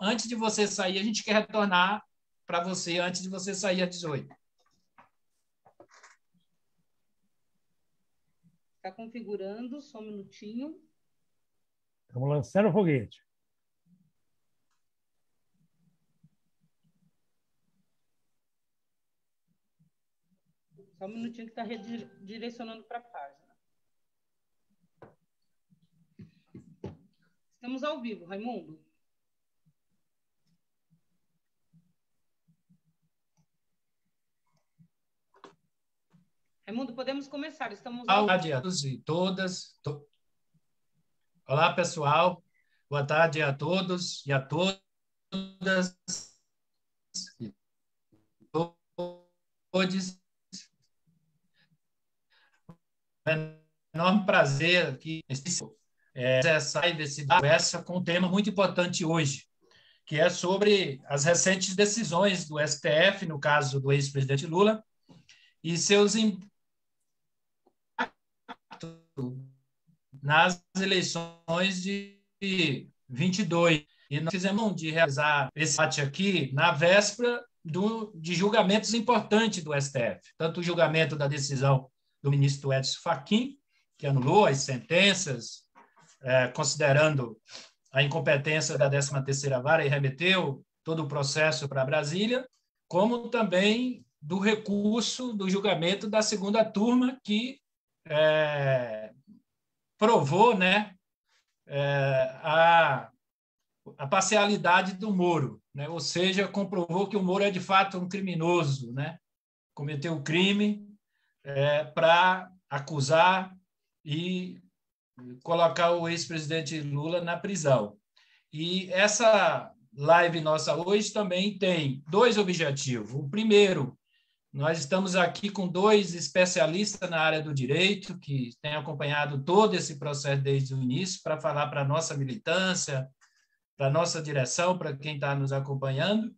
antes de você sair, a gente quer retornar para você antes de você sair às 18. Está configurando, só um minutinho. Estamos lançando o foguete. Só um minutinho que está redirecionando para a página. Estamos ao vivo, Raimundo. Raimundo, podemos começar. Estamos ao Boa tarde a todos e todas. Olá, pessoal. Boa tarde a todos e a todas. Todos. É um enorme prazer aqui essa com um tema muito importante hoje, que é sobre as recentes decisões do STF, no caso do ex-presidente Lula, e seus impactos nas eleições de 22. E nós fizemos de realizar esse debate aqui na véspera de julgamentos importantes do STF, tanto o julgamento da decisão do ministro Edson Fachin, que anulou as sentenças, considerando a incompetência da 13ª Vara e remeteu todo o processo para Brasília, como também do recurso do julgamento da segunda turma, que provou, né, a parcialidade do Moro, né? Ou seja, comprovou que o Moro é de fato um criminoso, né? Cometeu o crime para acusar e colocar o ex-presidente Lula na prisão. E essa live nossa hoje também tem dois objetivos. O primeiro, nós estamos aqui com dois especialistas na área do direito, que têm acompanhado todo esse processo desde o início, para falar para a nossa militância, para a nossa direção, para quem está nos acompanhando,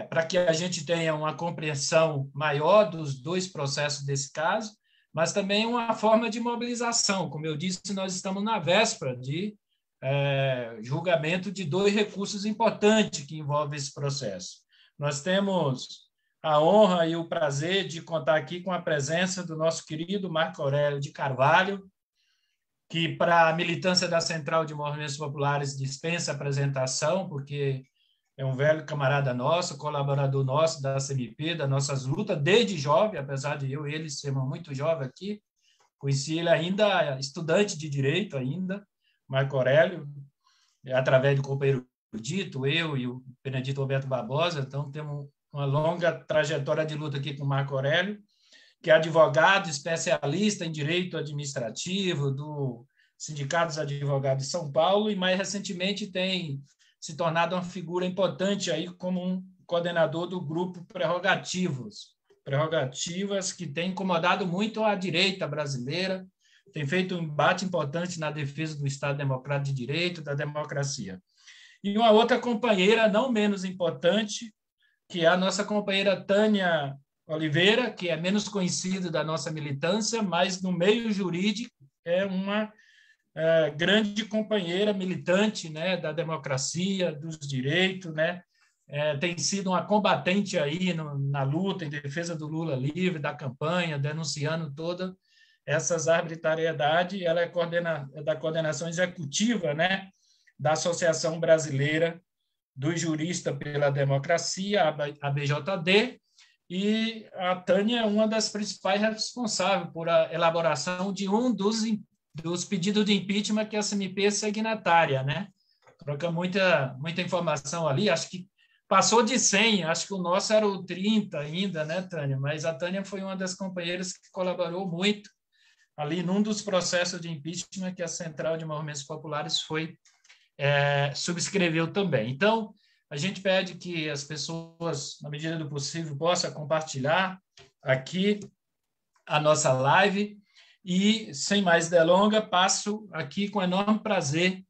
para que a gente tenha uma compreensão maior dos dois processos desse caso, mas também uma forma de mobilização. Como eu disse, nós estamos na véspera de julgamento de dois recursos importantes que envolvem esse processo. Nós temos a honra e o prazer de contar aqui com a presença do nosso querido Marco Aurélio de Carvalho, que para a militância da Central de Movimentos Populares dispensa apresentação, porque é um velho camarada nosso, colaborador nosso da CMP, das nossas lutas, desde jovem, apesar de eu e ele sermos muito jovens aqui. Conheci ele ainda estudante de Direito, ainda, Marco Aurélio, através do companheiro Dito, eu e o Benedito Roberto Barbosa. Então, temos uma longa trajetória de luta aqui com o Marco Aurélio, que é advogado, especialista em Direito Administrativo do Sindicato dos Advogados de São Paulo, e mais recentemente tem se tornado uma figura importante aí como um coordenador do grupo Prerrogativas, que tem incomodado muito a direita brasileira, tem feito um embate importante na defesa do Estado Democrático de Direito, da democracia. E uma outra companheira, não menos importante, que é a nossa companheira Tânia Oliveira, que é menos conhecida da nossa militância, mas no meio jurídico é uma grande companheira militante, né, da democracia, dos direitos, né? Tem sido uma combatente aí na luta em defesa do Lula livre, da campanha, denunciando todas essas arbitrariedades. Ela é da coordenação executiva, né, da Associação Brasileira dos Juristas pela Democracia, a BJD, e a Tânia é uma das principais responsáveis por a elaboração de um dos pedidos de impeachment que a CMP é signatária, né? Troca muita informação ali, acho que passou de 100, acho que o nosso era o 30 ainda, né, Tânia? Mas a Tânia foi uma das companheiras que colaborou muito ali num dos processos de impeachment que a Central de Movimentos Populares subscreveu também. Então, a gente pede que as pessoas, na medida do possível, possam compartilhar aqui a nossa live. E, sem mais delongas, passo aqui com enorme prazer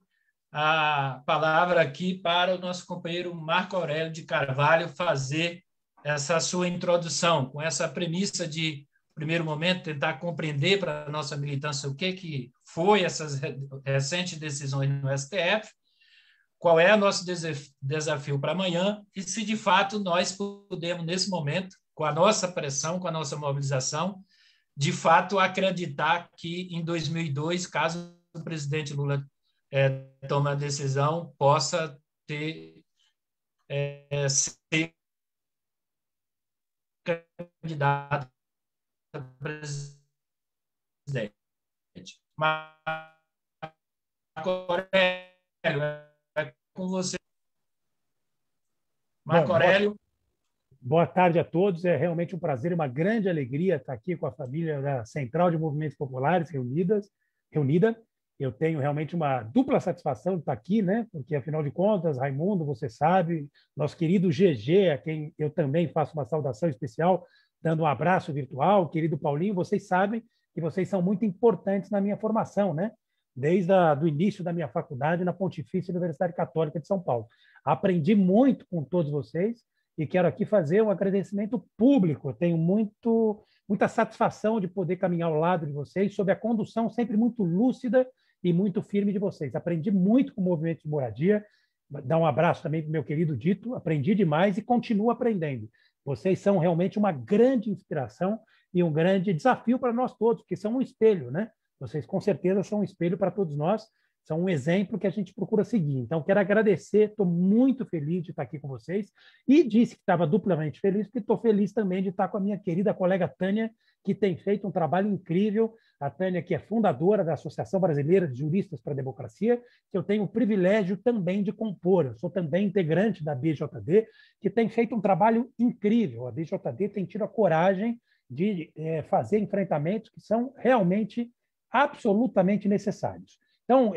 a palavra aqui para o nosso companheiro Marco Aurélio de Carvalho fazer essa sua introdução, com essa premissa de, no primeiro momento, tentar compreender para a nossa militância o que foi essas recentes decisões no STF, qual é o nosso desafio para amanhã e se, de fato, nós podemos, nesse momento, com a nossa pressão, com a nossa mobilização, de fato, acreditar que, em 2002, caso o presidente Lula tome a decisão, possa ser candidato a presidente. Marco Aurélio, é com você. Marco Aurélio. Boa tarde a todos. É realmente um prazer e uma grande alegria estar aqui com a família da Central de Movimentos Populares reunida. Eu tenho realmente uma dupla satisfação de estar aqui, né? Porque, afinal de contas, Raimundo, você sabe, nosso querido GG, a quem eu também faço uma saudação especial, dando um abraço virtual, querido Paulinho, vocês sabem que vocês são muito importantes na minha formação, né? Desde o início da minha faculdade na Pontifícia Universidade Católica de São Paulo. Aprendi muito com todos vocês e quero aqui fazer um agradecimento público. Eu tenho muita satisfação de poder caminhar ao lado de vocês sob a condução sempre muito lúcida e muito firme de vocês. Aprendi muito com o movimento de moradia. Dar um abraço também para o meu querido Dito. Aprendi demais e continuo aprendendo. Vocês são realmente uma grande inspiração e um grande desafio para nós todos, porque são um espelho, né? Vocês, com certeza, são um espelho para todos nós. São um exemplo que a gente procura seguir. Então, quero agradecer, estou muito feliz de estar aqui com vocês e disse que estava duplamente feliz, porque estou feliz também de estar com a minha querida colega Tânia, que tem feito um trabalho incrível. A Tânia, que é fundadora da Associação Brasileira de Juristas para a Democracia, que eu tenho o privilégio também de compor. Eu sou também integrante da BJD, que tem feito um trabalho incrível. A BJD tem tido a coragem de fazer enfrentamentos que são realmente absolutamente necessários. Então,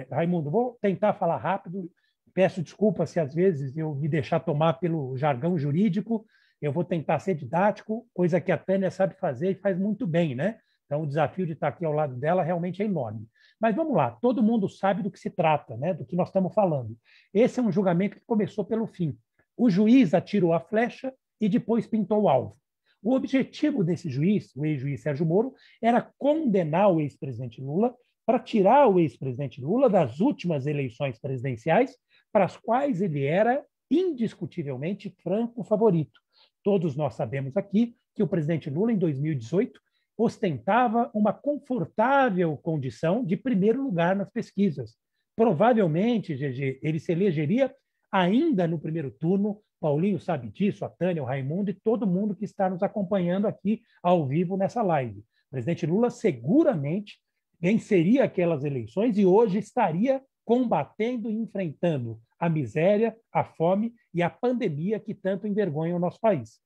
Raimundo, vou tentar falar rápido. Peço desculpas se às vezes eu me deixar tomar pelo jargão jurídico. Eu vou tentar ser didático, coisa que a Tânia sabe fazer e faz muito bem, né? Então, o desafio de estar aqui ao lado dela realmente é enorme. Mas vamos lá, todo mundo sabe do que se trata, né? Do que nós estamos falando. Esse é um julgamento que começou pelo fim. O juiz atirou a flecha e depois pintou o alvo. O objetivo desse juiz, o ex-juiz Sérgio Moro, era condenar o ex-presidente Lula para tirar o ex-presidente Lula das últimas eleições presidenciais, para as quais ele era indiscutivelmente franco favorito. Todos nós sabemos aqui que o presidente Lula, em 2018, ostentava uma confortável condição de primeiro lugar nas pesquisas. Provavelmente, GG, ele se elegeria ainda no primeiro turno. Paulinho sabe disso, a Tânia, o Raimundo e todo mundo que está nos acompanhando aqui ao vivo nessa live. O presidente Lula seguramente venceria aquelas eleições e hoje estaria combatendo e enfrentando a miséria, a fome e a pandemia que tanto envergonham o nosso país.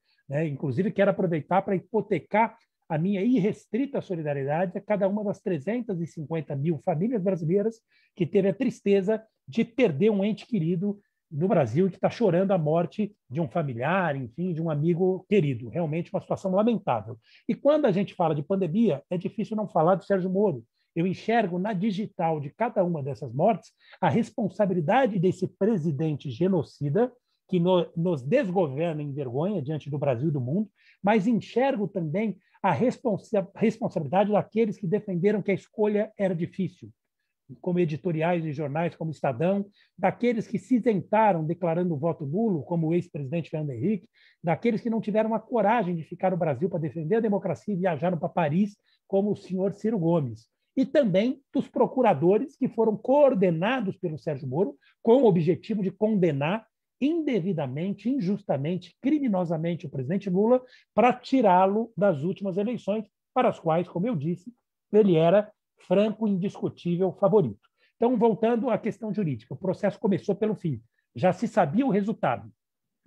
Inclusive, quero aproveitar para hipotecar a minha irrestrita solidariedade a cada uma das 350 mil famílias brasileiras que teve a tristeza de perder um ente querido no Brasil e que está chorando a morte de um familiar, enfim, de um amigo querido. Realmente uma situação lamentável. E quando a gente fala de pandemia, é difícil não falar do Sérgio Moro. Eu enxergo na digital de cada uma dessas mortes a responsabilidade desse presidente genocida que nos desgoverna em vergonha diante do Brasil e do mundo, mas enxergo também a responsabilidade daqueles que defenderam que a escolha era difícil, como editoriais de jornais como Estadão, daqueles que se isentaram declarando o voto nulo, como o ex-presidente Fernando Henrique, daqueles que não tiveram a coragem de ficar no Brasil para defender a democracia e viajaram para Paris, como o senhor Ciro Gomes. E também dos procuradores que foram coordenados pelo Sérgio Moro com o objetivo de condenar indevidamente, injustamente, criminosamente o presidente Lula para tirá-lo das últimas eleições, para as quais, como eu disse, ele era franco e indiscutível favorito. Então, voltando à questão jurídica, o processo começou pelo fim. Já se sabia o resultado.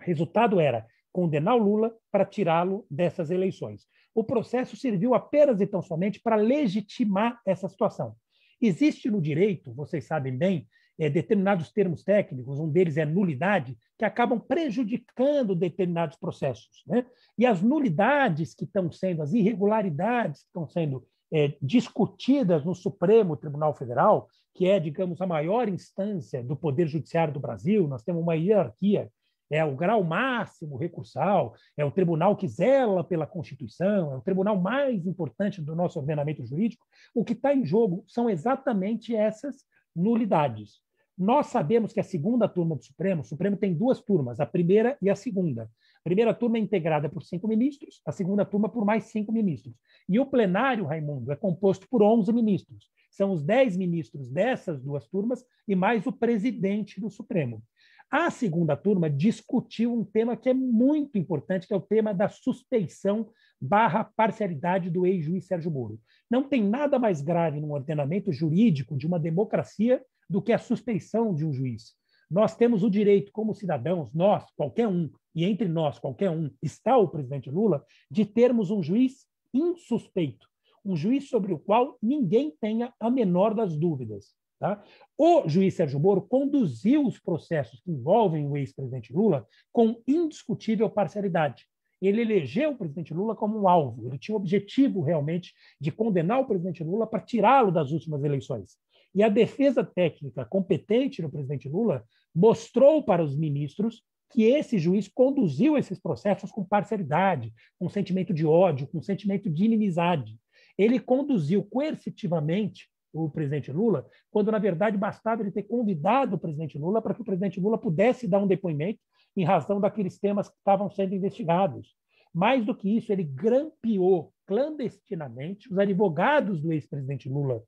O resultado era condenar o Lula para tirá-lo dessas eleições. O processo serviu apenas e tão somente para legitimar essa situação. Existe no direito, vocês sabem bem, determinados termos técnicos, um deles é nulidade, que acabam prejudicando determinados processos, né? E as nulidades que estão sendo, as irregularidades que estão sendo discutidas no Supremo Tribunal Federal, que é, digamos, a maior instância do Poder Judiciário do Brasil, nós temos uma hierarquia, é o grau máximo recursal, é o tribunal que zela pela Constituição, é o tribunal mais importante do nosso ordenamento jurídico. O que está em jogo são exatamente essas nulidades. Nós sabemos que a segunda turma do Supremo, o Supremo tem duas turmas, a primeira e a segunda. A primeira turma é integrada por 5 ministros, a segunda turma por mais 5 ministros. E o plenário, Raimundo, é composto por 11 ministros. São os 10 ministros dessas duas turmas e mais o presidente do Supremo. A segunda turma discutiu um tema que é muito importante, que é o tema da suspeição / parcialidade do ex-juiz Sérgio Moro. Não tem nada mais grave no ordenamento jurídico de uma democracia do que a suspeição de um juiz. Nós temos o direito, como cidadãos, nós, qualquer um, e entre nós, qualquer um, está o presidente Lula, de termos um juiz insuspeito, um juiz sobre o qual ninguém tenha a menor das dúvidas. Tá? O juiz Sérgio Moro conduziu os processos que envolvem o ex-presidente Lula com indiscutível parcialidade. Ele elegeu o presidente Lula como um alvo. Ele tinha o objetivo, realmente, de condenar o presidente Lula para tirá-lo das últimas eleições. E a defesa técnica competente do presidente Lula mostrou para os ministros que esse juiz conduziu esses processos com parcialidade, com sentimento de ódio, com sentimento de inimizade. Ele conduziu coercitivamente o presidente Lula, quando, na verdade, bastava ele ter convidado o presidente Lula para que o presidente Lula pudesse dar um depoimento em razão daqueles temas que estavam sendo investigados. Mais do que isso, ele grampeou clandestinamente os advogados do ex-presidente Lula.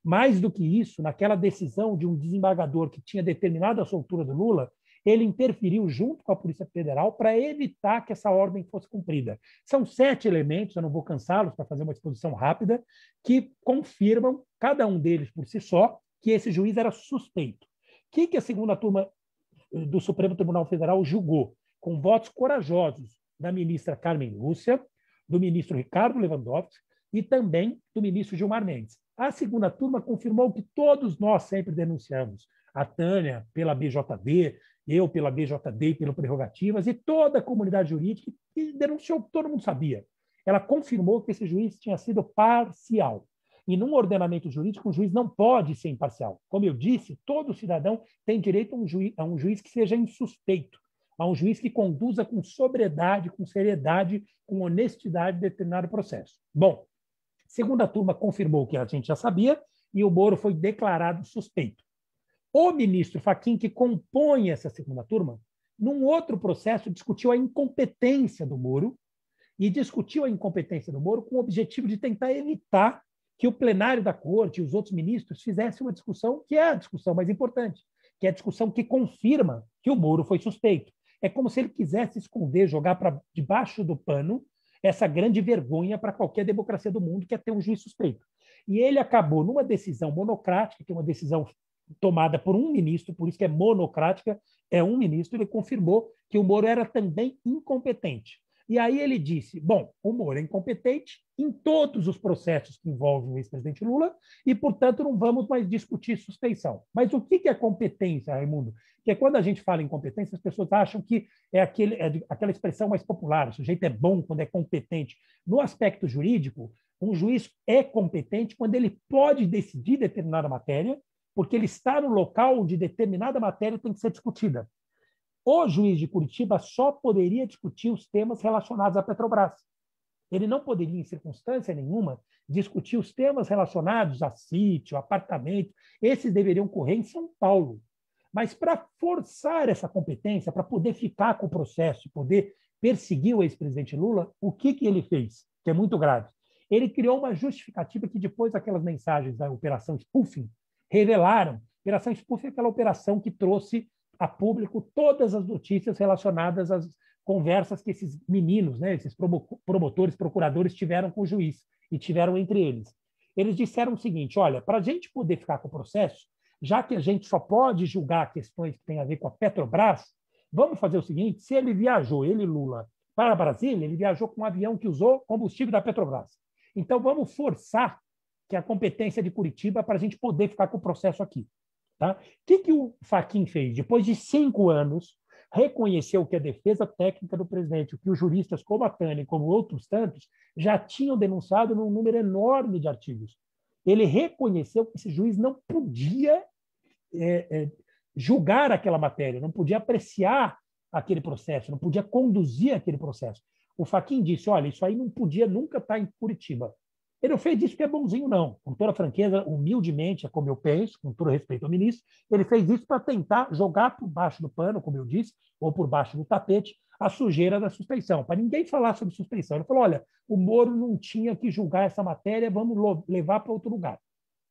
Mais do que isso, naquela decisão de um desembargador que tinha determinado a soltura do Lula, ele interferiu junto com a Polícia Federal para evitar que essa ordem fosse cumprida. São 7 elementos, eu não vou cansá-los para fazer uma exposição rápida, que confirmam, cada um deles por si só, que esse juiz era suspeito. O que a segunda turma do Supremo Tribunal Federal julgou? Com votos corajosos da ministra Carmen Lúcia, do ministro Ricardo Lewandowski e também do ministro Gilmar Mendes. A segunda turma confirmou que todos nós sempre denunciamos. A Tânia pela BJD, eu pela BJD e pelo Prerrogativas, e toda a comunidade jurídica que denunciou, que todo mundo sabia. Ela confirmou que esse juiz tinha sido parcial. E num ordenamento jurídico, um juiz não pode ser imparcial. Como eu disse, todo cidadão tem direito a um juiz que seja insuspeito, a um juiz que conduza com sobriedade, com seriedade, com honestidade determinado processo. Bom, a segunda turma confirmou o que a gente já sabia e o Moro foi declarado suspeito. O ministro Fachin, que compõe essa segunda turma, num outro processo, discutiu a incompetência do Moro e discutiu a incompetência do Moro com o objetivo de tentar evitar que o plenário da corte e os outros ministros fizessem uma discussão que é a discussão mais importante, que é a discussão que confirma que o Moro foi suspeito. É como se ele quisesse esconder, jogar para debaixo do pano essa grande vergonha para qualquer democracia do mundo, que é ter um juiz suspeito. E ele acabou numa decisão monocrática, que é uma decisão tomada por um ministro, por isso que é monocrática, é um ministro, ele confirmou que o Moro era também incompetente. E aí ele disse, bom, o Moro é incompetente em todos os processos que envolvem o ex-presidente Lula e, portanto, não vamos mais discutir suspeição. Mas o que é competência, Raimundo? Porque quando a gente fala em competência, as pessoas acham que é aquela expressão mais popular, o sujeito é bom quando é competente. No aspecto jurídico, um juiz é competente quando ele pode decidir determinada matéria, porque ele está no local onde determinada matéria tem que ser discutida. O juiz de Curitiba só poderia discutir os temas relacionados à Petrobras. Ele não poderia, em circunstância nenhuma, discutir os temas relacionados a sítio, apartamento. Esses deveriam ocorrer em São Paulo. Mas para forçar essa competência, para poder ficar com o processo, poder perseguir o ex-presidente Lula, o que ele fez? Que é muito grave. Ele criou uma justificativa que depois aquelas mensagens da Operação Spoofing revelaram. Operação Spoofing é aquela operação que trouxe a público todas as notícias relacionadas às conversas que esses meninos, né, esses promotores, procuradores tiveram com o juiz e tiveram entre eles. Eles disseram o seguinte, olha, para a gente poder ficar com o processo, já que a gente só pode julgar questões que têm a ver com a Petrobras, vamos fazer o seguinte, se ele viajou, ele Lula, para Brasília, ele viajou com um avião que usou combustível da Petrobras. Então, vamos forçar que a competência de Curitiba para a gente poder ficar com o processo aqui. Tá? O que o Fachin fez? Depois de 5 anos, reconheceu que a defesa técnica do presidente, que os juristas como a Tânia e como outros tantos já tinham denunciado num número enorme de artigos. Ele reconheceu que esse juiz não podia julgar aquela matéria, não podia apreciar aquele processo, não podia conduzir aquele processo. O Fachin disse, olha, isso aí não podia nunca estar em Curitiba. Ele não fez isso porque é bonzinho, não. Com toda franqueza, humildemente, é como eu penso, com todo respeito ao ministro, ele fez isso para tentar jogar por baixo do pano, como eu disse, ou por baixo do tapete, a sujeira da suspeição, para ninguém falar sobre suspeição. Ele falou, olha, o Moro não tinha que julgar essa matéria, vamos levar para outro lugar.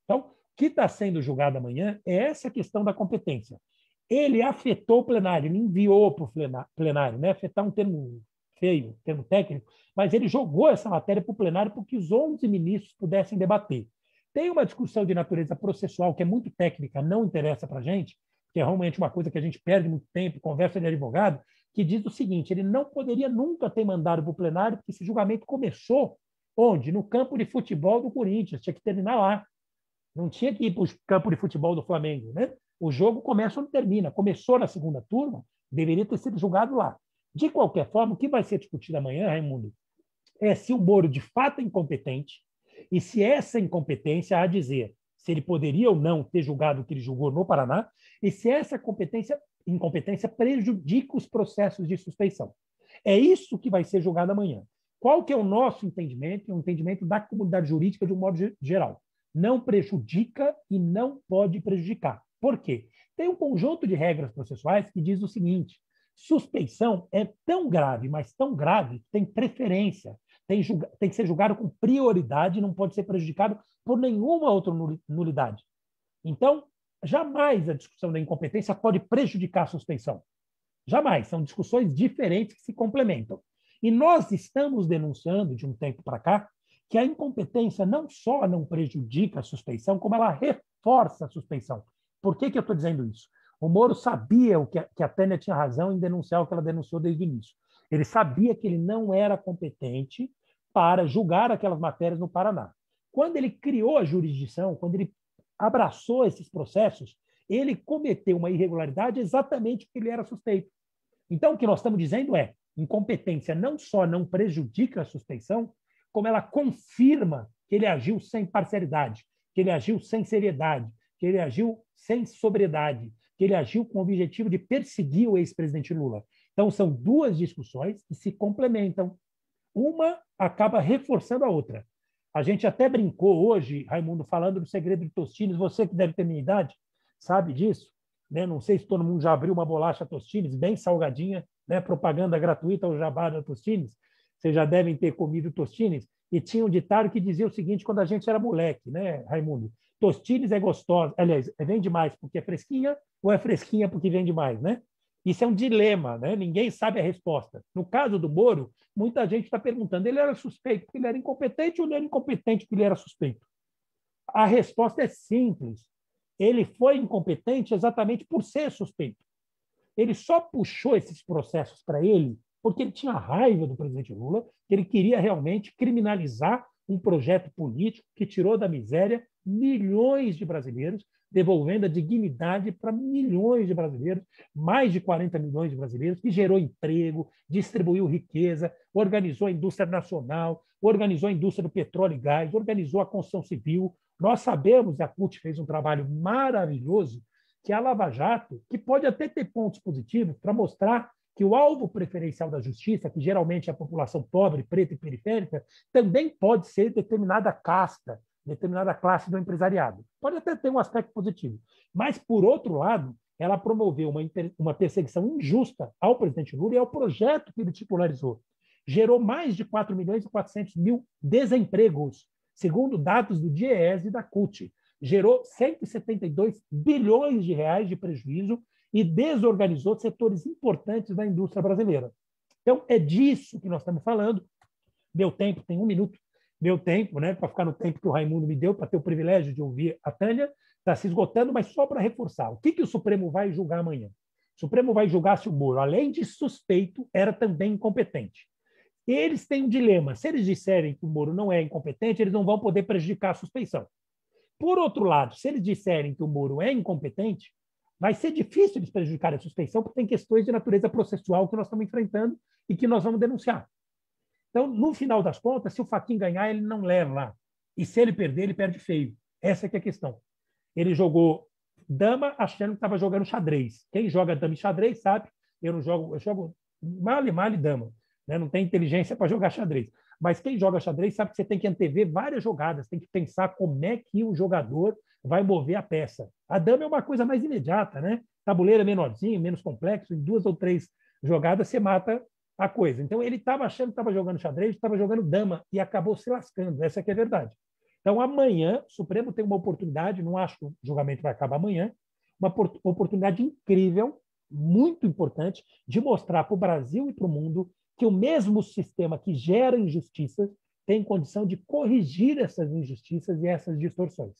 Então, o que está sendo julgado amanhã é essa questão da competência. Ele afetou o plenário, ele enviou para o plenário, né? Afetar um termo feio, termo técnico, mas ele jogou essa matéria para o plenário para que os 11 ministros pudessem debater. Tem uma discussão de natureza processual que é muito técnica, não interessa para a gente, que é realmente uma coisa que a gente perde muito tempo, conversa de advogado, que diz o seguinte, ele não poderia nunca ter mandado para o plenário, porque esse julgamento começou onde? No campo de futebol do Corinthians, tinha que terminar lá. Não tinha que ir para o campo de futebol do Flamengo, né? O jogo começa onde termina. Começou na segunda turma, deveria ter sido julgado lá. De qualquer forma, o que vai ser discutido amanhã, Raimundo, é se o Moro de fato é incompetente e se essa incompetência há a dizer se ele poderia ou não ter julgado o que ele julgou no Paraná e se essa incompetência prejudica os processos de suspeição. É isso que vai ser julgado amanhã. Qual que é o nosso entendimento? É um entendimento da comunidade jurídica de um modo geral. Não prejudica e não pode prejudicar. Por quê? Tem um conjunto de regras processuais que diz o seguinte, suspeição é tão grave, mas tão grave, que tem preferência, tem que ser julgado com prioridade, não pode ser prejudicado por nenhuma outra nulidade. Então, jamais a discussão da incompetência pode prejudicar a suspeição. Jamais. São discussões diferentes que se complementam. E nós estamos denunciando, de um tempo para cá, que a incompetência não só não prejudica a suspeição, como ela reforça a suspeição. Por que eu estou dizendo isso? O Moro sabia que a Tânia tinha razão em denunciar o que ela denunciou desde o início. Ele sabia que ele não era competente para julgar aquelas matérias no Paraná. Quando ele criou a jurisdição, quando ele abraçou esses processos, ele cometeu uma irregularidade exatamente porque ele era suspeito. Então, o que nós estamos dizendo é, incompetência não só não prejudica a suspeição, como ela confirma que ele agiu sem parcialidade, que ele agiu sem seriedade, que ele agiu sem sobriedade, que ele agiu com o objetivo de perseguir o ex-presidente Lula. Então, são duas discussões que se complementam. Uma acaba reforçando a outra. A gente até brincou hoje, Raimundo, falando do segredo de Tostines, você que deve ter minha idade, sabe disso, né? Não sei se todo mundo já abriu uma bolacha Tostines, bem salgadinha, né? Propaganda gratuita ao jabá da Tostines, vocês já devem ter comido Tostines, e tinha um ditado que dizia o seguinte, quando a gente era moleque, né, Raimundo? Tostines é gostosa, aliás, vende mais porque é fresquinha ou é fresquinha porque vende mais, né? Isso é um dilema, né? Ninguém sabe a resposta. No caso do Moro, muita gente está perguntando, ele era suspeito porque ele era incompetente ou ele era incompetente porque ele era suspeito? A resposta é simples. Ele foi incompetente exatamente por ser suspeito. Ele só puxou esses processos para ele porque ele tinha raiva do presidente Lula, que ele queria realmente criminalizar um projeto político que tirou da miséria milhões de brasileiros, devolvendo a dignidade para milhões de brasileiros, mais de 40 milhões de brasileiros, que gerou emprego, distribuiu riqueza, organizou a indústria nacional, organizou a indústria do petróleo e gás, organizou a construção civil. Nós sabemos, e a CUT fez um trabalho maravilhoso, que a Lava Jato, que pode até ter pontos positivos para mostrar que o alvo preferencial da justiça, que geralmente é a população pobre, preta e periférica, também pode ser determinada casta, determinada classe do empresariado. Pode até ter um aspecto positivo. Mas, por outro lado, ela promoveu uma perseguição injusta ao presidente Lula e ao projeto que ele titularizou. Gerou mais de 4 milhões e 400 mil desempregos, segundo dados do DIEESE e da CUT. Gerou 172 bilhões de reais de prejuízo e desorganizou setores importantes da indústria brasileira. Então, é disso que nós estamos falando. Meu tempo tem 1 minuto. Meu tempo, né, para ficar no tempo que o Raimundo me deu, para ter o privilégio de ouvir a Tânia, está se esgotando, mas só para reforçar. O que o Supremo vai julgar amanhã? O Supremo vai julgar se o Moro, além de suspeito, era também incompetente. Eles têm um dilema. Se eles disserem que o Moro não é incompetente, eles não vão poder prejudicar a suspeição. Por outro lado, se eles disserem que o Moro é incompetente, vai ser difícil eles prejudicarem a suspeição, porque tem questões de natureza processual que nós estamos enfrentando e que nós vamos denunciar. Então, no final das contas, se o Fachin ganhar, ele não leva lá. E se ele perder, ele perde feio. Essa que é a questão. Ele jogou dama achando que estava jogando xadrez. Quem joga dama e xadrez sabe, eu não jogo, eu jogo male dama. Né? Não tem inteligência para jogar xadrez. mas quem joga xadrez sabe que você tem que antever várias jogadas, tem que pensar como é que o jogador vai mover a peça. A dama é uma coisa mais imediata, né? Tabuleiro é menorzinho, menos complexo, em 2 ou 3 jogadas você mata a coisa. Então, ele estava achando que estava jogando xadrez, estava jogando dama e acabou se lascando. Essa que é a verdade. Então, amanhã, o Supremo tem uma oportunidade, não acho que o julgamento vai acabar amanhã, uma oportunidade incrível, muito importante, de mostrar para o Brasil e para o mundo que o mesmo sistema que gera injustiças tem condição de corrigir essas injustiças e essas distorções.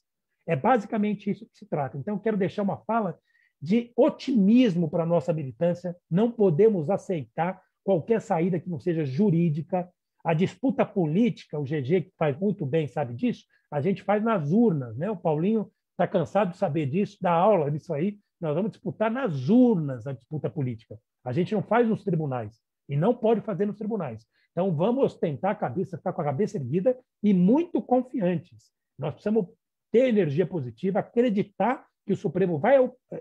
É basicamente isso que se trata. Então, eu quero deixar uma fala de otimismo para a nossa militância. Não podemos aceitar qualquer saída que não seja jurídica. A disputa política, o GG, que faz muito bem, sabe disso, a gente faz nas urnas, né? O Paulinho está cansado de saber disso, dá aula disso aí. Nós vamos disputar nas urnas a disputa política. A gente não faz nos tribunais e não pode fazer nos tribunais. Então, vamos ostentar a cabeça, ficar com a cabeça erguida e muito confiantes. Nós precisamos ter energia positiva, acreditar que o Supremo vai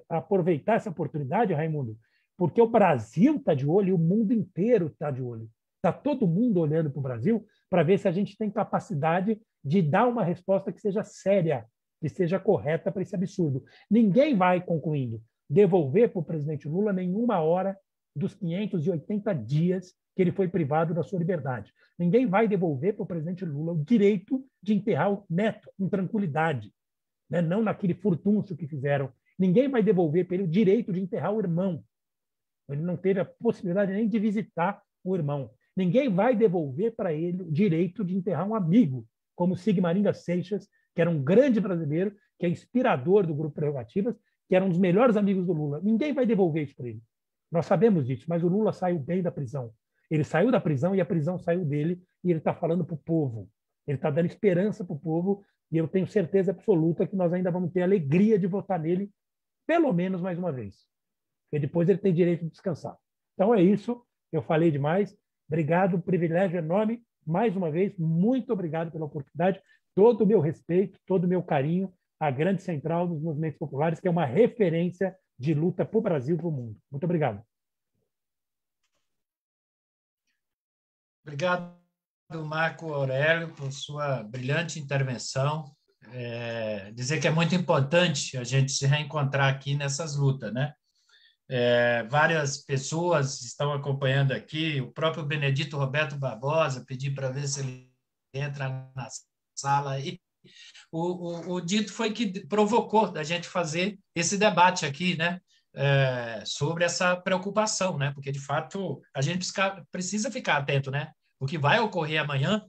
aproveitar essa oportunidade, Raimundo, porque o Brasil está de olho e o mundo inteiro está de olho. Está todo mundo olhando para o Brasil para ver se a gente tem capacidade de dar uma resposta que seja séria, que seja correta para esse absurdo. Ninguém vai, concluindo, devolver para o presidente Lula nenhuma hora dos 580 dias que ele foi privado da sua liberdade. Ninguém vai devolver para o presidente Lula o direito de enterrar o neto com tranquilidade, né? Não naquele furtúncio que fizeram. Ninguém vai devolver para ele o direito de enterrar o irmão. Ele não teve a possibilidade nem de visitar o irmão. Ninguém vai devolver para ele o direito de enterrar um amigo, como Sigmaringa Seixas, que era um grande brasileiro, que é inspirador do Grupo Prerrogativas, que era um dos melhores amigos do Lula. Ninguém vai devolver isso para ele. Nós sabemos disso, mas o Lula saiu bem da prisão. Ele saiu da prisão e a prisão saiu dele, e ele está falando para o povo. Ele está dando esperança para o povo, e eu tenho certeza absoluta que nós ainda vamos ter a alegria de votar nele, pelo menos mais uma vez. Porque depois ele tem direito de descansar. Então é isso, eu falei demais. Obrigado, privilégio enorme. Mais uma vez, muito obrigado pela oportunidade. Todo o meu respeito, todo o meu carinho à Grande Central dos Movimentos Populares, que é uma referência de luta para o Brasil e para o mundo. Muito obrigado. Obrigado, Marco Aurélio, por sua brilhante intervenção. Dizer que é muito importante a gente se reencontrar aqui nessas lutas, né? Várias pessoas estão acompanhando aqui, o próprio Benedito Roberto Barbosa, pedi para ver se ele entra na sala aí. O Dito foi que provocou da gente fazer esse debate aqui, né? Sobre essa preocupação, né? Porque, de fato, a gente precisa ficar atento, né? O que vai ocorrer amanhã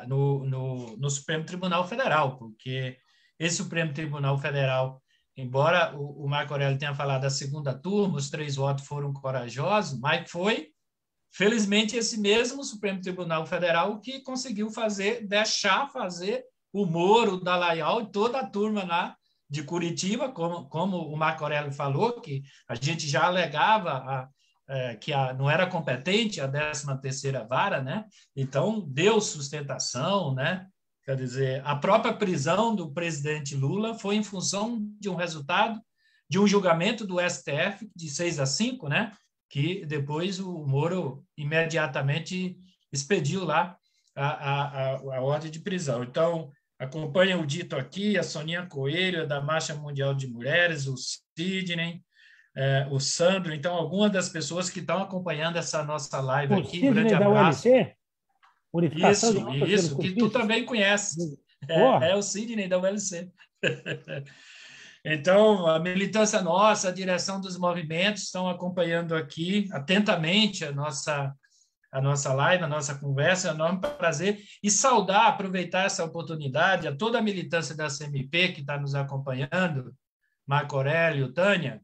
no Supremo Tribunal Federal, porque esse Supremo Tribunal Federal, embora o Marco Aurélio tenha falado da segunda turma, os 3 votos foram corajosos, mas foi, felizmente, esse mesmo Supremo Tribunal Federal que conseguiu deixar fazer o Moro, o Dallagnol e toda a turma lá de Curitiba, como o Marco Aurélio falou, que a gente já alegava que não era competente a 13ª vara, né? Então, deu sustentação, né? Quer dizer, a própria prisão do presidente Lula foi em função de um resultado de um julgamento do STF de 6-5, né? Que depois o Moro imediatamente expediu lá a ordem de prisão. Então, acompanha o Dito aqui, a Soninha Coelho, da Marcha Mundial de Mulheres, o Sidney, o Sandro. Então, algumas das pessoas que estão acompanhando essa nossa live aqui, um grande abraço. Isso, que tu também conhece. É o Sidney da ULC. Então, a militância nossa, a direção dos movimentos estão acompanhando aqui atentamente a nossa live, a nossa conversa. É um enorme prazer. E saudar, aproveitar essa oportunidade a toda a militância da CMP que está nos acompanhando, Marco Aurélio, Tânia,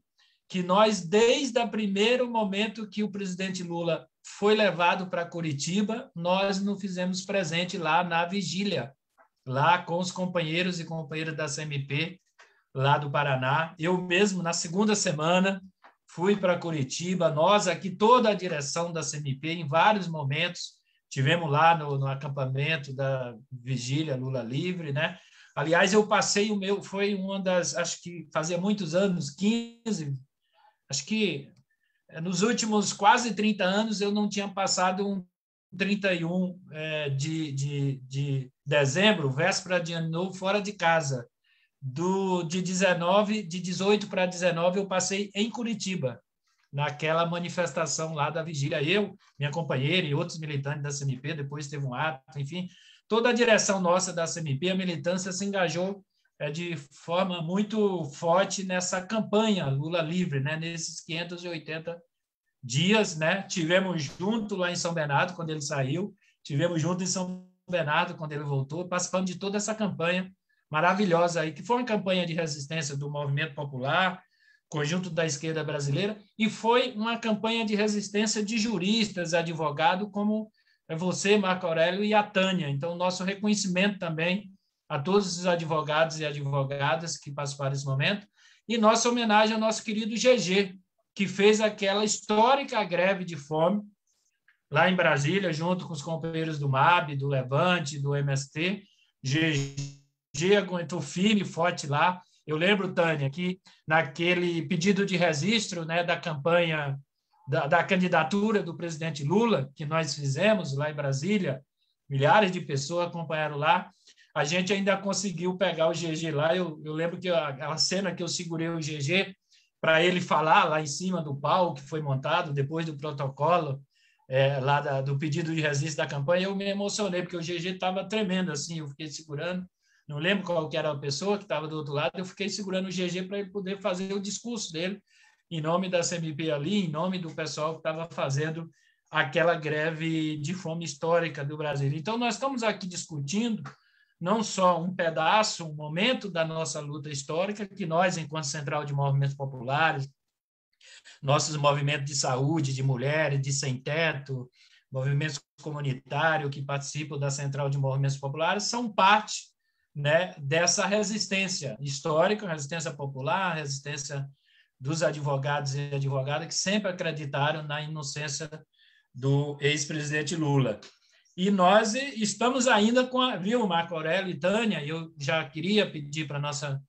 que nós, desde o primeiro momento que o presidente Lula foi levado para Curitiba, nós nos fizemos presente lá na vigília, lá com os companheiros e companheiras da CMP, lá do Paraná. Eu mesmo, na segunda semana, fui para Curitiba, nós aqui, toda a direção da CMP, em vários momentos, tivemos lá no acampamento da vigília Lula Livre, né? Aliás, eu passei foi uma das, acho que fazia muitos anos, 15, acho que nos últimos quase 30 anos eu não tinha passado 31 de dezembro, véspera de Ano Novo, fora de casa. De 18 para 19, eu passei em Curitiba, naquela manifestação lá da vigília. Eu, minha companheira e outros militantes da CMP, depois teve um ato, enfim, toda a direção nossa da CMP, a militância se engajou de forma muito forte nessa campanha Lula livre, né? Nesses 580 dias, né? Tivemos junto lá em São Bernardo, quando ele saiu, tivemos junto em São Bernardo, quando ele voltou, participando de toda essa campanha maravilhosa aí, que foi uma campanha de resistência do movimento popular, conjunto da esquerda brasileira, e foi uma campanha de resistência de juristas, advogados, como você, Marco Aurélio, e a Tânia. Então, nosso reconhecimento também a todos os advogados e advogadas que participaram desse momento, e nossa homenagem ao nosso querido GG, que fez aquela histórica greve de fome lá em Brasília, junto com os companheiros do MAB, do Levante, do MST. GG aguentou firme e forte lá. Eu lembro, Tânia, que naquele pedido de registro, né, da campanha, da candidatura do presidente Lula, que nós fizemos lá em Brasília, milhares de pessoas acompanharam lá, a gente ainda conseguiu pegar o GG lá. Eu lembro que aquela cena que eu segurei o GG para ele falar lá em cima do palco que foi montado, depois do protocolo, lá do pedido de registro da campanha, eu me emocionei, porque o GG estava tremendo, assim, eu fiquei segurando, não lembro qual que era a pessoa que estava do outro lado, eu fiquei segurando o GG para ele poder fazer o discurso dele, em nome da CMP ali, em nome do pessoal que estava fazendo aquela greve de fome histórica do Brasil. Então, nós estamos aqui discutindo não só um pedaço, um momento da nossa luta histórica, que nós, enquanto Central de Movimentos Populares, nossos movimentos de saúde, de mulheres, de sem-teto, movimentos comunitários que participam da Central de Movimentos Populares, são parte, né, dessa resistência histórica, resistência popular, resistência dos advogados e advogadas que sempre acreditaram na inocência do ex-presidente Lula. E nós estamos ainda viu, Marco Aurélio e Tânia, eu já queria pedir para a nossa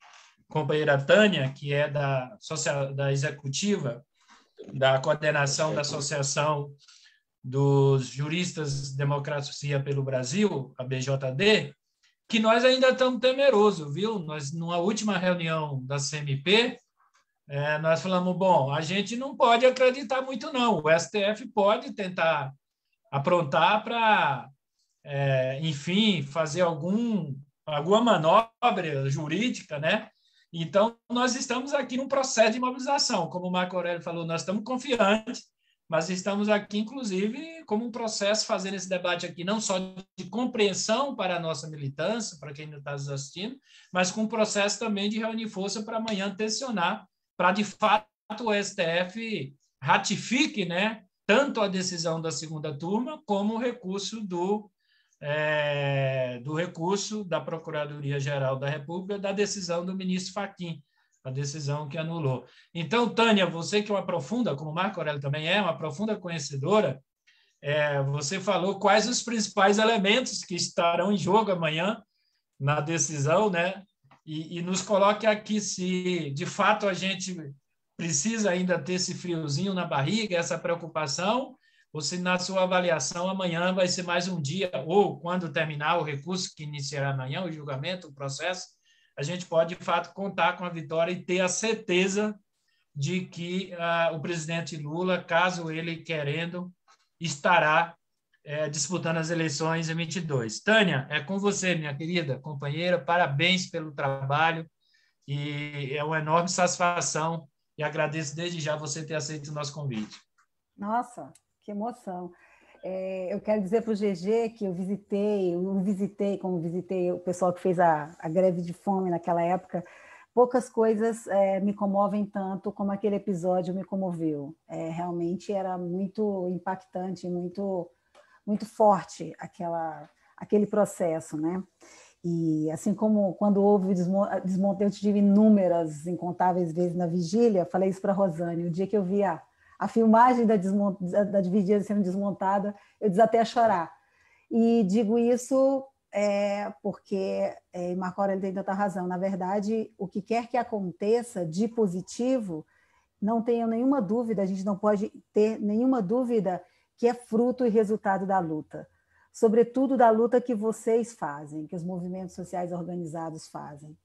companheira Tânia, que é da executiva, da coordenação da Associação dos Juristas Democracia pelo Brasil, a BJD, que nós ainda estamos temerosos, viu? Nós, numa última reunião da CMP, nós falamos, bom, a gente não pode acreditar muito, não. O STF pode tentar aprontar para, enfim, fazer alguma manobra jurídica, né? Então, nós estamos aqui num processo de mobilização. Como o Marco Aurélio falou, nós estamos confiantes, mas estamos aqui, inclusive, como um processo, fazendo esse debate aqui, não só de compreensão para a nossa militância, para quem não está nos assistindo, mas com um processo também de reunir força para amanhã tensionar, para, de fato, o STF ratifique, né, tanto a decisão da segunda turma, como o recurso do recurso da Procuradoria-Geral da República, da decisão do ministro Fachin, a decisão que anulou. Então, Tânia, você que é uma profunda, como o Marco Aurélio também é, uma profunda conhecedora, você falou quais os principais elementos que estarão em jogo amanhã na decisão, né? E nos coloque aqui se, de fato, a gente precisa ainda ter esse friozinho na barriga, essa preocupação, ou se, na sua avaliação, amanhã vai ser mais um dia, ou quando terminar o recurso que iniciará amanhã, o julgamento, o processo, a gente pode, de fato, contar com a vitória e ter a certeza de que o presidente Lula, caso ele querendo, estará disputando as eleições em 22. Tânia, é com você, minha querida companheira, parabéns pelo trabalho, e é uma enorme satisfação, e agradeço desde já você ter aceito o nosso convite. Nossa, que emoção. Eu quero dizer para o GG que eu visitei o pessoal que fez a greve de fome naquela época, poucas coisas me comovem tanto como aquele episódio me comoveu. Realmente era muito impactante, muito, muito forte aquele processo, né? E assim como quando houve o desmonte, eu tive inúmeras, incontáveis vezes na vigília, falei isso para a Rosane, o dia que eu vi a filmagem da vigília sendo desmontada, eu desatei a chorar. E digo isso porque Marco Aurélio tem tanta razão. Na verdade, o que quer que aconteça de positivo, não tenham nenhuma dúvida, a gente não pode ter nenhuma dúvida que é fruto e resultado da luta, sobretudo da luta que vocês fazem, que os movimentos sociais organizados fazem.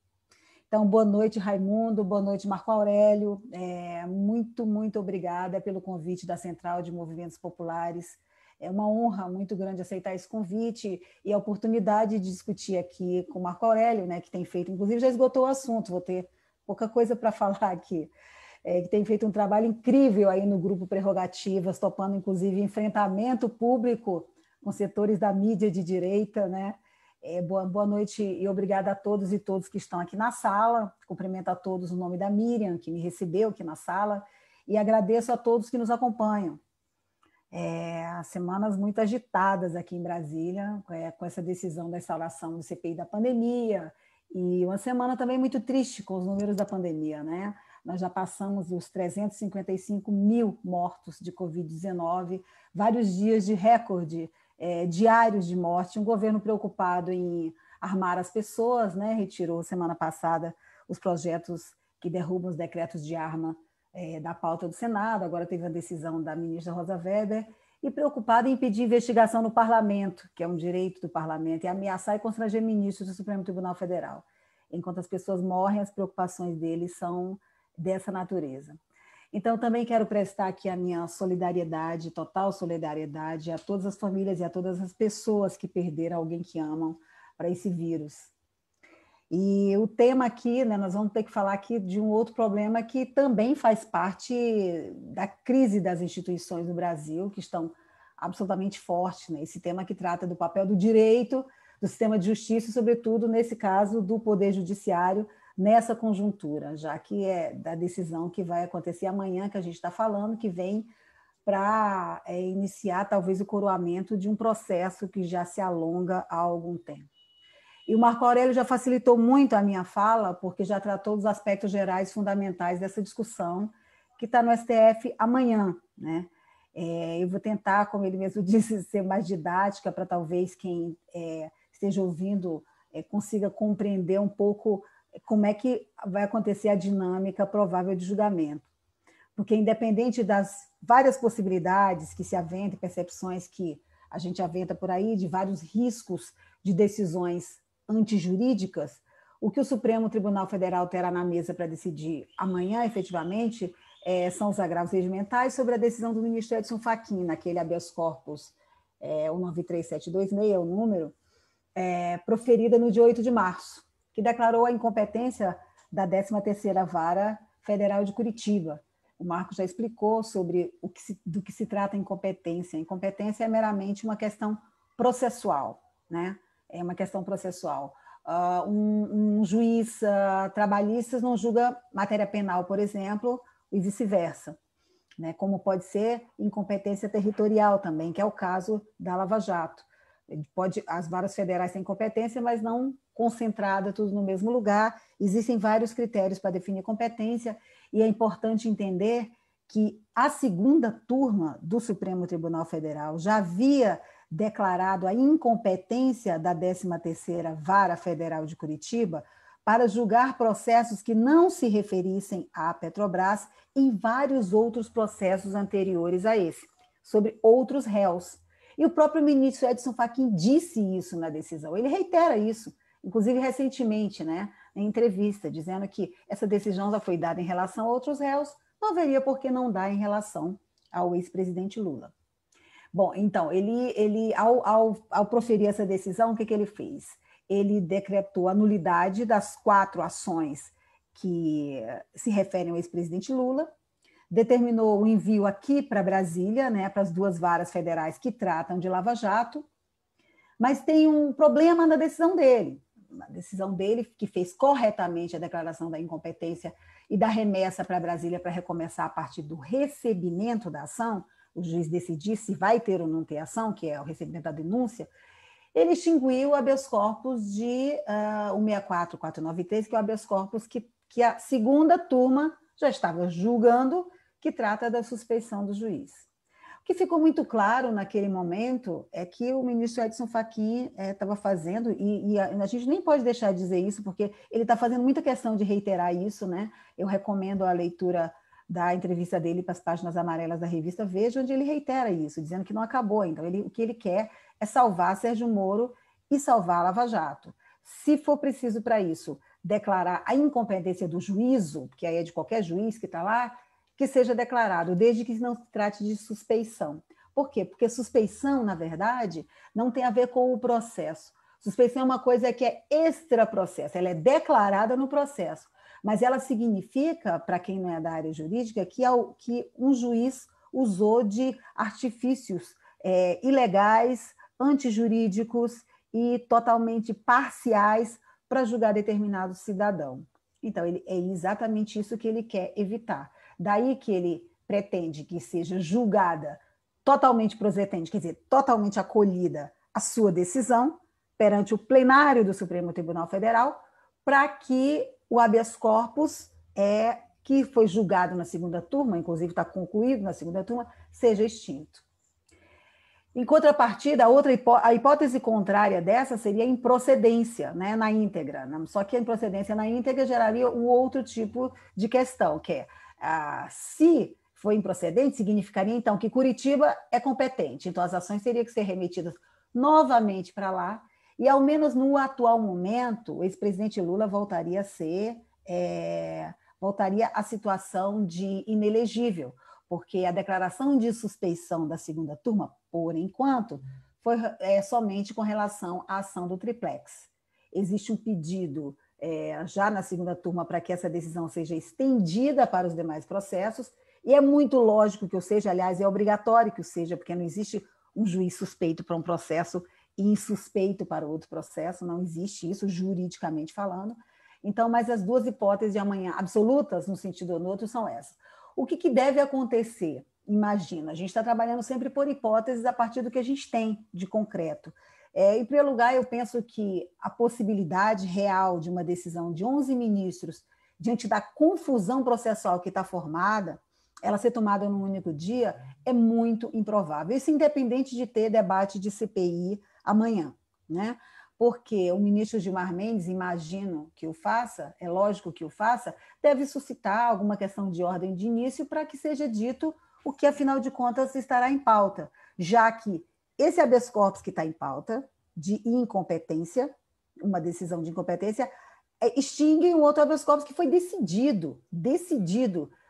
Então, boa noite, Raimundo, boa noite, Marco Aurélio. Muito obrigada pelo convite da Central de Movimentos Populares. É uma honra muito grande aceitar esse convite e a oportunidade de discutir aqui com o Marco Aurélio, né, que tem feito, inclusive já esgotou o assunto, vou ter pouca coisa para falar aqui, que tem feito um trabalho incrível aí no Grupo Prerrogativas, topando, inclusive, enfrentamento público com setores da mídia de direita, né? Boa noite e obrigada a todos e todas que estão aqui na sala. Cumprimento a todos no nome da Miriam, que me recebeu aqui na sala, e agradeço a todos que nos acompanham. Semanas muito agitadas aqui em Brasília, com essa decisão da instalação do CPI da pandemia, e uma semana também muito triste com os números da pandemia, né? Nós já passamos os 355 mil mortos de Covid-19, vários dias de recorde diários de morte, um governo preocupado em armar as pessoas, né? Retirou semana passada os projetos que derrubam os decretos de arma da pauta do Senado, agora teve a decisão da ministra Rosa Weber, e preocupado em impedir investigação no parlamento, que é um direito do parlamento, e ameaçar e constranger ministros do Supremo Tribunal Federal. Enquanto as pessoas morrem, as preocupações deles são dessa natureza. Então, também quero prestar aqui a minha solidariedade, total solidariedade, a todas as famílias e a todas as pessoas que perderam alguém que amam para esse vírus. E o tema aqui, né, nós vamos ter que falar aqui de um outro problema que também faz parte da crise das instituições no Brasil, que estão absolutamente fortes, né? Esse tema que trata do papel do direito, do sistema de justiça e, sobretudo, nesse caso, do Poder Judiciário, nessa conjuntura, já que é da decisão que vai acontecer amanhã, que a gente está falando, que vem para iniciar, talvez, o coroamento de um processo que já se alonga há algum tempo. E o Marco Aurélio já facilitou muito a minha fala, porque já tratou dos aspectos gerais fundamentais dessa discussão, que está no STF amanhã, né? Eu vou tentar, como ele mesmo disse, ser mais didática, para talvez quem esteja ouvindo consiga compreender um pouco como é que vai acontecer a dinâmica provável de julgamento. Porque, independente das várias possibilidades que se aventam, percepções que a gente aventa por aí, de vários riscos de decisões antijurídicas, o que o Supremo Tribunal Federal terá na mesa para decidir amanhã, efetivamente, são os agravos regimentais sobre a decisão do ministro Edson Fachin, naquele habeas corpus 193726, é o número, proferida no dia 8 de março, que declarou a incompetência da 13ª Vara Federal de Curitiba. O Marco já explicou sobre do que se trata a incompetência. A incompetência é meramente uma questão processual, né? É uma questão processual. Um juiz trabalhista não julga matéria penal, por exemplo, e vice-versa, né? Como pode ser incompetência territorial também, que é o caso da Lava Jato. As varas federais têm competência, mas não concentrada tudo no mesmo lugar. Existem vários critérios para definir competência, e é importante entender que a segunda turma do Supremo Tribunal Federal já havia declarado a incompetência da 13ª Vara Federal de Curitiba para julgar processos que não se referissem à Petrobras em vários outros processos anteriores a esse, sobre outros réus. E o próprio ministro Edson Fachin disse isso na decisão. Ele reitera isso, inclusive recentemente, né, em entrevista, dizendo que essa decisão já foi dada em relação a outros réus, não haveria por que não dar em relação ao ex-presidente Lula. Bom, então, ele ao proferir essa decisão, o que ele fez? Ele decretou a nulidade das 4 ações que se referem ao ex-presidente Lula, determinou o envio aqui para Brasília, né, para as 2 varas federais que tratam de Lava Jato, mas tem um problema na decisão dele. A decisão dele, que fez corretamente a declaração da incompetência e da remessa para Brasília para recomeçar a partir do recebimento da ação, o juiz decidir se vai ter ou não ter ação, que é o recebimento da denúncia, ele extinguiu o habeas corpus de 164.493, que é o habeas corpus que a segunda turma já estava julgando, que trata da suspeição do juiz. O que ficou muito claro naquele momento é que o ministro Edson Fachin estava fazendo, e a gente nem pode deixar de dizer isso, porque ele está fazendo muita questão de reiterar isso, né? Eu recomendo a leitura da entrevista dele para as páginas amarelas da revista Veja, onde ele reitera isso, dizendo que não acabou. Então, o que ele quer é salvar Sérgio Moro e salvar a Lava Jato. Se for preciso para isso declarar a incompetência do juízo, que aí é de qualquer juiz que está lá, que seja declarado, desde que não se trate de suspeição. Por quê? Porque suspeição, na verdade, não tem a ver com o processo. Suspeição é uma coisa que é extra-processo, ela é declarada no processo, mas ela significa, para quem não é da área jurídica, que um juiz usou de artifícios ilegais, antijurídicos e totalmente parciais para julgar determinado cidadão. Então, é exatamente isso que ele quer evitar. Daí que ele pretende que seja julgada totalmente procedente, quer dizer, totalmente acolhida a sua decisão perante o plenário do Supremo Tribunal Federal, para que o habeas corpus, que foi julgado na segunda turma, inclusive está concluído na segunda turma, seja extinto. Em contrapartida, a hipótese contrária dessa seria a improcedência, né, na íntegra. Só que a improcedência na íntegra geraria um outro tipo de questão, que é, se for improcedente, significaria, então, que Curitiba é competente. Então, as ações teriam que ser remetidas novamente para lá, e, ao menos no atual momento, o ex-presidente Lula voltaria à situação de inelegível, porque a declaração de suspeição da segunda turma, por enquanto, foi somente com relação à ação do triplex. Existe um pedido já na segunda turma para que essa decisão seja estendida para os demais processos, e é muito lógico que o seja, aliás, é obrigatório que o seja, porque não existe um juiz suspeito para um processo e insuspeito para outro processo, não existe isso juridicamente falando. Então, mas as duas hipóteses de amanhã absolutas, no sentido ou no outro, são essas. O que deve acontecer? Imagina, a gente está trabalhando sempre por hipóteses a partir do que a gente tem de concreto. Em primeiro lugar, eu penso que a possibilidade real de uma decisão de 11 ministros diante da confusão processual que está formada, ela ser tomada num único dia, é muito improvável. Isso independente de ter debate de CPI amanhã, né? Porque o ministro Gilmar Mendes, imagino que o faça, é lógico que o faça, deve suscitar alguma questão de ordem de início para que seja dito o que, afinal de contas, estará em pauta, já que esse habeas corpus que está em pauta, de incompetência, uma decisão de incompetência, extingue um outro habeas corpus que foi decidido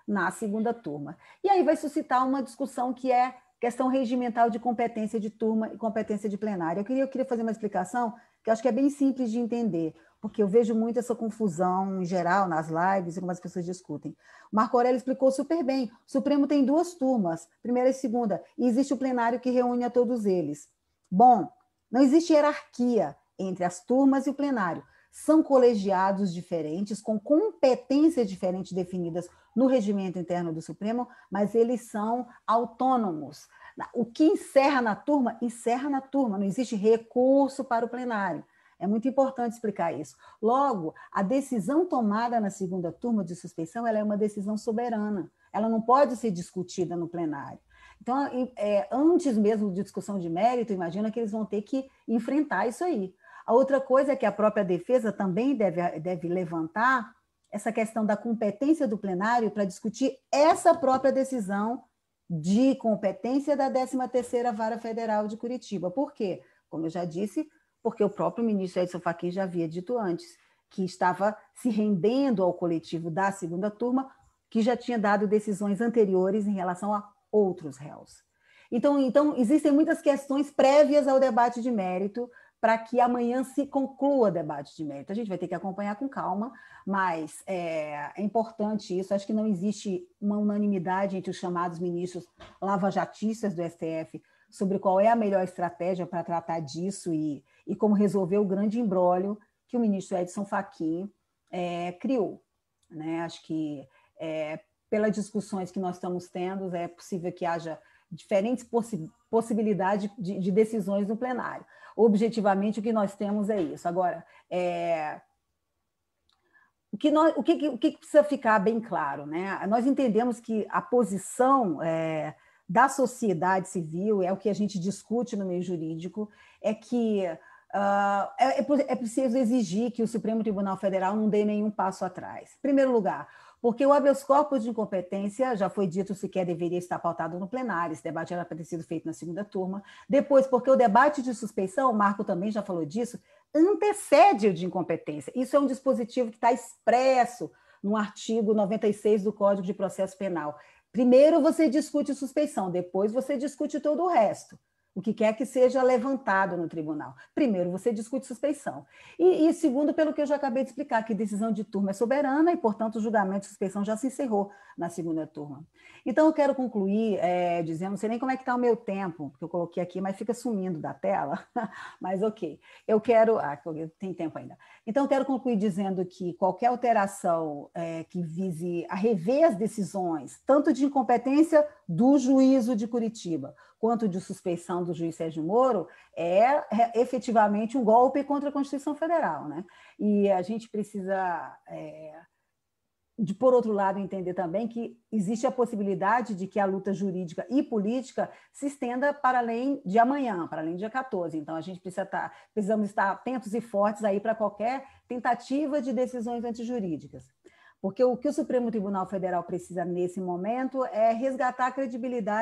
na segunda turma. E aí vai suscitar uma discussão que é questão regimental de competência de turma e competência de plenária. Eu queria fazer uma explicação que eu acho que é bem simples de entender, porque eu vejo muito essa confusão em geral nas lives e como as pessoas discutem. O Marco Aurélio explicou super bem. O Supremo tem duas turmas, primeira e segunda, e existe o plenário que reúne a todos eles. Bom, não existe hierarquia entre as turmas e o plenário. São colegiados diferentes, com competências diferentes definidas no regimento interno do Supremo, mas eles são autônomos. O que encerra na turma, não existe recurso para o plenário. É muito importante explicar isso. Logo, a decisão tomada na segunda turma de suspeição, ela é uma decisão soberana, ela não pode ser discutida no plenário. Então, antes mesmo de discussão de mérito, imagina que eles vão ter que enfrentar isso aí. A outra coisa é que a própria defesa também deve levantar essa questão da competência do plenário para discutir essa própria decisão de competência da 13ª Vara Federal de Curitiba. Por quê? Como eu já disse, porque o próprio ministro Edson Fachin já havia dito antes, que estava se rendendo ao coletivo da segunda turma, que já tinha dado decisões anteriores em relação a outros réus. Então existem muitas questões prévias ao debate de mérito para que amanhã se conclua o debate de mérito. A gente vai ter que acompanhar com calma, mas é importante isso. Acho que não existe uma unanimidade entre os chamados ministros lavajatistas do STF sobre qual é a melhor estratégia para tratar disso e como resolver o grande imbróglio que o ministro Edson Fachin criou, né? Acho que, pelas discussões que nós estamos tendo, é possível que haja diferentes possibilidades de decisões no plenário. Objetivamente, o que nós temos é isso. Agora, o que precisa ficar bem claro, né? Nós entendemos que a posição da sociedade civil, é o que a gente discute no meio jurídico, é que é preciso exigir que o Supremo Tribunal Federal não dê nenhum passo atrás. Em primeiro lugar, Porque o habeas corpus de incompetência, já foi dito, sequer deveria estar pautado no plenário, esse debate era para ter sido feito na segunda turma. Depois, porque o debate de suspeição, o Marco também já falou disso, antecede o de incompetência. Isso é um dispositivo que está expresso no artigo 96 do Código de Processo Penal. Primeiro você discute suspeição, depois você discute todo o resto, o que quer que seja levantado no tribunal. Primeiro você discute suspeição. E segundo, pelo que eu já acabei de explicar, que decisão de turma é soberana e, portanto, o julgamento de suspeição já se encerrou na segunda turma. Então, eu quero concluir dizendo, não sei nem como é que está o meu tempo, porque eu coloquei aqui, mas fica sumindo da tela, mas ok. Eu quero... tem tempo ainda. Então, eu quero concluir dizendo que qualquer alteração que vise a rever as decisões, tanto de incompetência do juízo de Curitiba, quanto de suspeição do juiz Sérgio Moro, é efetivamente um golpe contra a Constituição Federal, né? E a gente precisa, por outro lado, entender também que existe a possibilidade de que a luta jurídica e política se estenda para além de amanhã, para além do dia 14. Então, a gente precisamos estar atentos e fortes aí para qualquer tentativa de decisões antijurídicas. Porque o que o Supremo Tribunal Federal precisa nesse momento é resgatar a credibilidade